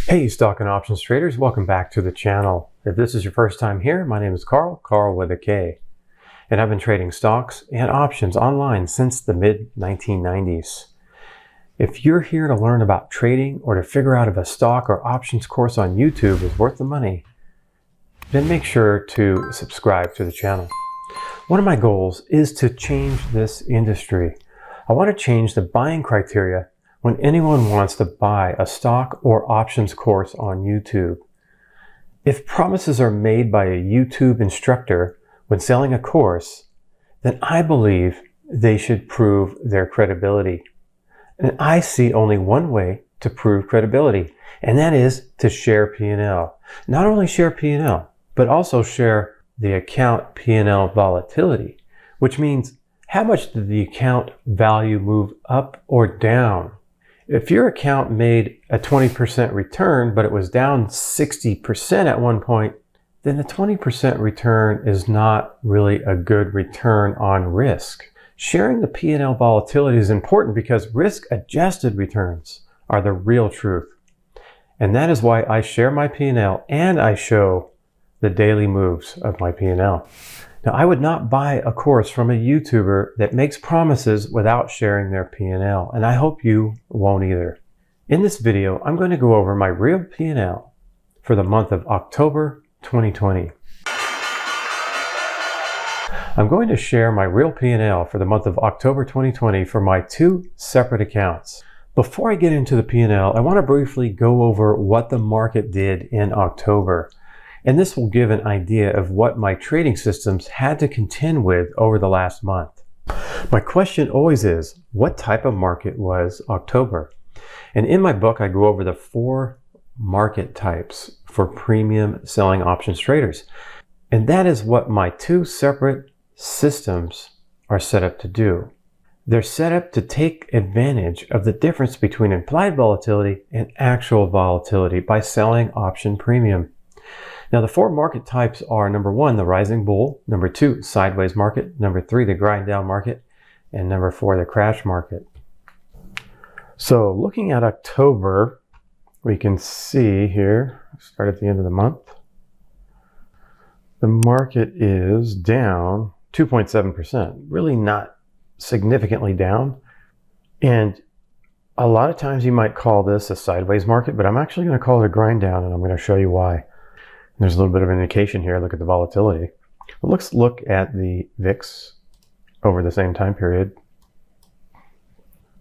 Hey stock and options traders, welcome back to the channel. If this is your first time here, my name is Karl, Karl with a K. And I've been trading stocks and options online since the mid-1990s. If you're here to learn about trading or to figure out if a stock or options course on YouTube is worth the money, then make sure to subscribe to the channel. One of my goals is to change this industry. I want to change the buying criteria when anyone wants to buy a stock or options course on YouTube. If promises are made by a YouTube instructor when selling a course, then I believe they should prove their credibility. And I see only one way to prove credibility, and that is to share P&L. Not only share P&L, but also share the account P&L volatility, which means how much did the account value move up or down? If your account made a 20% return, but it was down 60% at one point, then the 20% return is not really a good return on risk. Sharing the P&L volatility is important because risk-adjusted returns are the real truth. And that is why I share my P&L and I show the daily moves of my P&L. Now, I would not buy a course from a YouTuber that makes promises without sharing their P&L, and I hope you won't either. In this video, I'm going to go over my real P&L for the month of October 2020. I'm going to share my real P&L for the month of October 2020 for my two separate accounts. Before I get into the P&L, I want to briefly go over what the market did in October. And this will give an idea of what my trading systems had to contend with over the last month. My question always is, what type of market was October? And in my book, I go over the 4 market types for premium selling options traders. And that is what my 2 separate systems are set up to do. They're set up to take advantage of the difference between implied volatility and actual volatility by selling option premium. Now, the 4 market types are number 1, the rising bull, number 2, sideways market, number 3, the grind down market, and number 4, the crash market. So looking at October, we can see here, start at the end of the month, the market is down 2.7%, really not significantly down. And a lot of times you might call this a sideways market, but I'm actually going to call it a grind down, and I'm going to show you why. There's a little bit of an indication here. Look at the volatility. Well, let's look at the VIX over the same time period.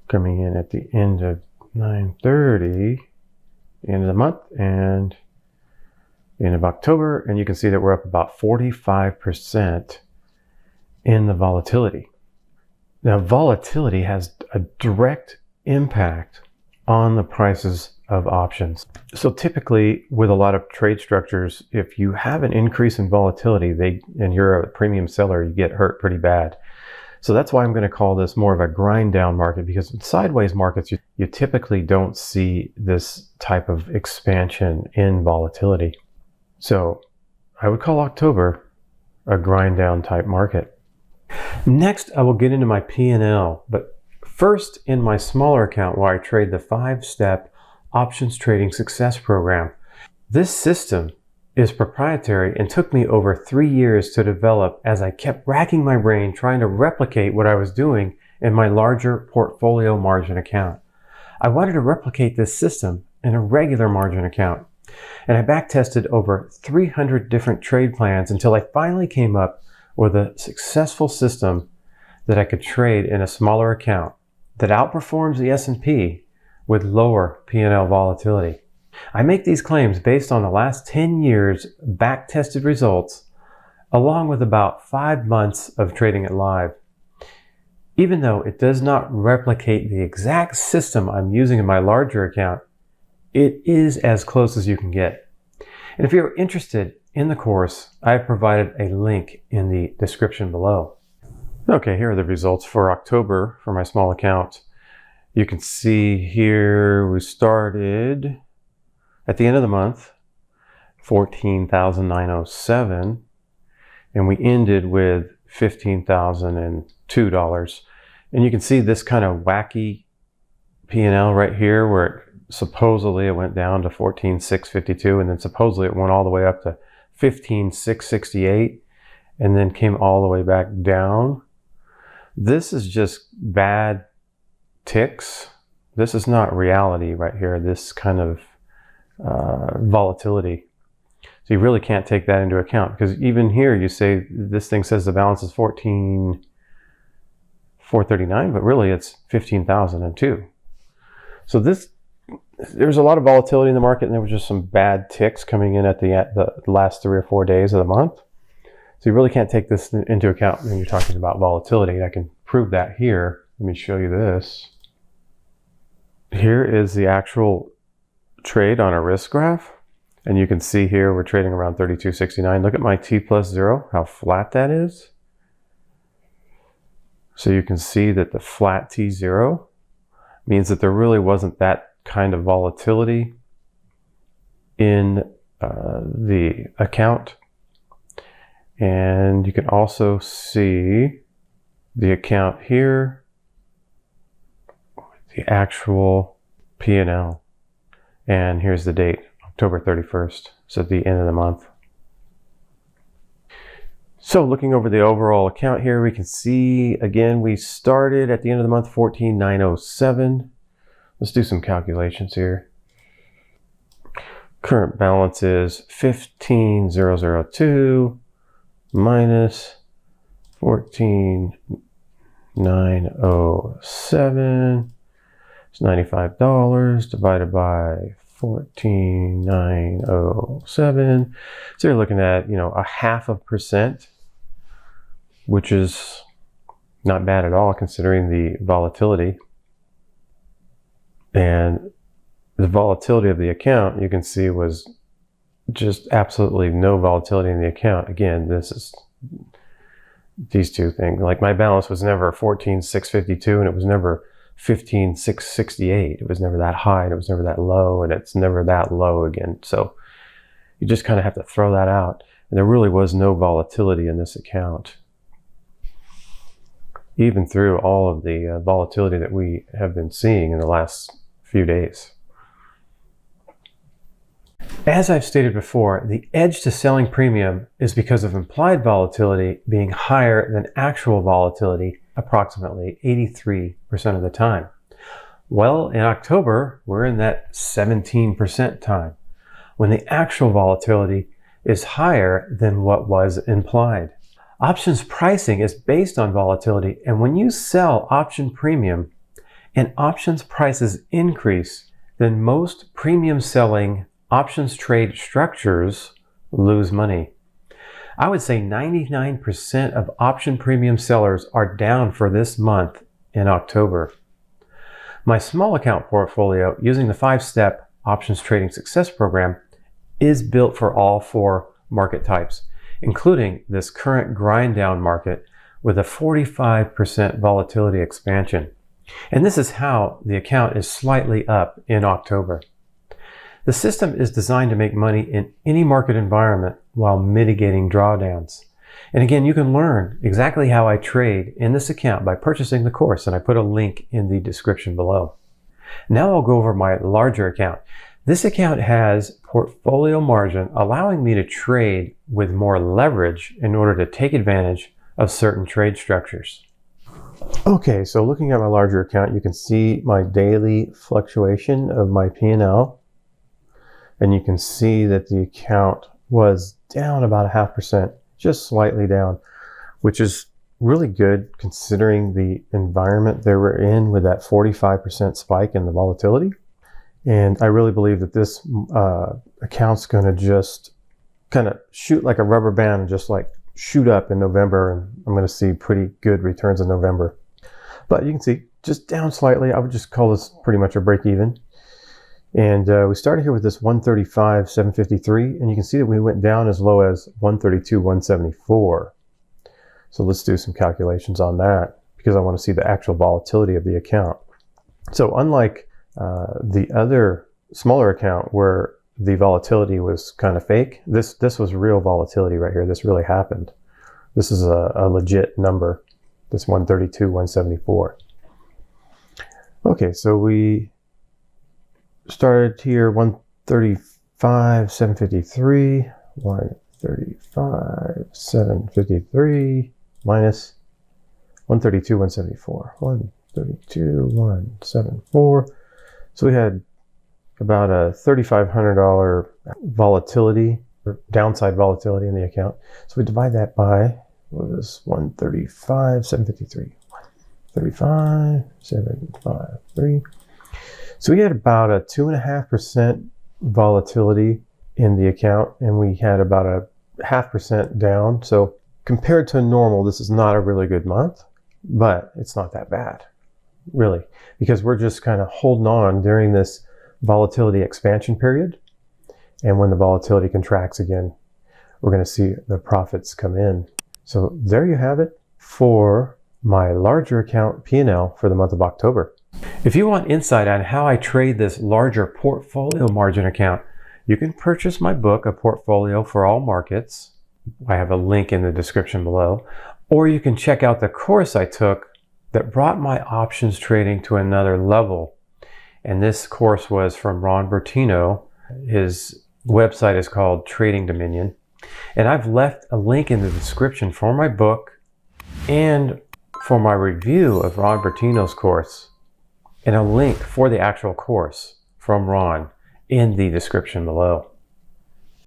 Coming in at the end of 9/30, the end of the month, and the end of October. And you can see that we're up about 45% in the volatility. Now, volatility has a direct impact on the prices of options. So typically with a lot of trade structures, if you have an increase in volatility, and you're a premium seller, you get hurt pretty bad. So that's why I'm going to call this more of a grind down market, because in sideways markets, you typically don't see this type of expansion in volatility. So I would call October a grind down type market. Next, I will get into my P&L, but first in my smaller account where I trade the 5-step options trading success program. This system is proprietary and took me over 3 years to develop as I kept racking my brain trying to replicate what I was doing in my larger portfolio margin account. I wanted to replicate this system in a regular margin account, and I backtested over 300 different trade plans until I finally came up with a successful system that I could trade in a smaller account that outperforms the S&P with lower P&L volatility. I make these claims based on the last 10 years back-tested results, along with about 5 months of trading it live. Even though it does not replicate the exact system I'm using in my larger account, it is as close as you can get. And if you're interested in the course, I have provided a link in the description below. Okay, here are the results for October for my small account. You can see here we started at the end of the month, $14,907, and we ended with $15,002. And you can see this kind of wacky P&L right here where it supposedly it went down to 14,652, and then supposedly it went all the way up to 15,668, and then came all the way back down. This is just bad ticks. This is not reality right here, this kind of volatility. So you really can't take that into account, because even here you say this thing says the balance is 14,439, but really it's 15,002. So there's a lot of volatility in the market, and there was just some bad ticks coming in at the last 3 or 4 days of the month. So you really can't take this into account when you're talking about volatility. I can prove that here. Let me show you this. Here is the actual trade on a risk graph. And you can see here we're trading around 32.69. Look at my T+0, how flat that is. So you can see that the flat T0 means that there really wasn't that kind of volatility in the account. And you can also see the account here, the actual P&L. And here's the date, October 31st, so at the end of the month. So looking over the overall account here, we can see, again, we started at the end of the month 14,907. Let's do some calculations here. Current balance is 15,002 minus 14,907. It's $95 divided by 14,907. So you're looking at, you know, 0.5%, which is not bad at all considering the volatility. And the volatility of the account, you can see, was just absolutely no volatility in the account. Again, this is these two things. Like my balance was never 14,652, and it was never 15,668. It was never that high, and it was never that low, and it's never that low again. So you just kind of have to throw that out. And there really was no volatility in this account, even through all of the volatility that we have been seeing in the last few days. As I've stated before, the edge to selling premium is because of implied volatility being higher than actual volatility approximately 83% of the time. Well, in October, we're in that 17% time, when the actual volatility is higher than what was implied. Options pricing is based on volatility, and when you sell option premium and options prices increase, then most premium selling options trade structures lose money. I would say 99% of option premium sellers are down for this month in October. My small account portfolio, using the 5-step options trading success program, is built for all 4 market types, including this current grind down market with a 45% volatility expansion. And this is how the account is slightly up in October. The system is designed to make money in any market environment while mitigating drawdowns. And again, you can learn exactly how I trade in this account by purchasing the course, and I put a link in the description below. Now I'll go over my larger account. This account has portfolio margin, allowing me to trade with more leverage in order to take advantage of certain trade structures. Okay, so looking at my larger account, you can see my daily fluctuation of my P&L. And you can see that the account was down about 0.5%, just slightly down, which is really good considering the environment that we're in with that 45% spike in the volatility. And I really believe that this account's going to just kind of shoot like a rubber band and just like shoot up in November. And I'm going to see pretty good returns in November. But you can see just down slightly. I would just call this pretty much a break even. And we started here with this 135,753, and you can see that we went down as low as 132,174. So let's do some calculations on that, because I want to see the actual volatility of the account. So unlike the other smaller account where the volatility was kind of fake, this was real volatility right here. This really happened. This is a legit number, this 132,174. Okay, so we started here 135, 753, 135, 753 minus 132, 174, 132, 174. So we had about a $3,500 volatility, or downside volatility in the account. So we divide that by, what was 135, 753, 135, 753. So we had about a 2.5% volatility in the account, and we had about a 0.5% down. So compared to normal, this is not a really good month, but it's not that bad, really, because we're just kind of holding on during this volatility expansion period. And when the volatility contracts again, we're going to see the profits come in. So there you have it for my larger account P&L for the month of October. If you want insight on how I trade this larger portfolio margin account, you can purchase my book, A Portfolio for All Markets. I have a link in the description below. Or you can check out the course I took that brought my options trading to another level. And this course was from Ron Bertino. His website is called Trading Dominion. And I've left a link in the description for my book and for my review of Ron Bertino's course, and a link for the actual course from Ron in the description below.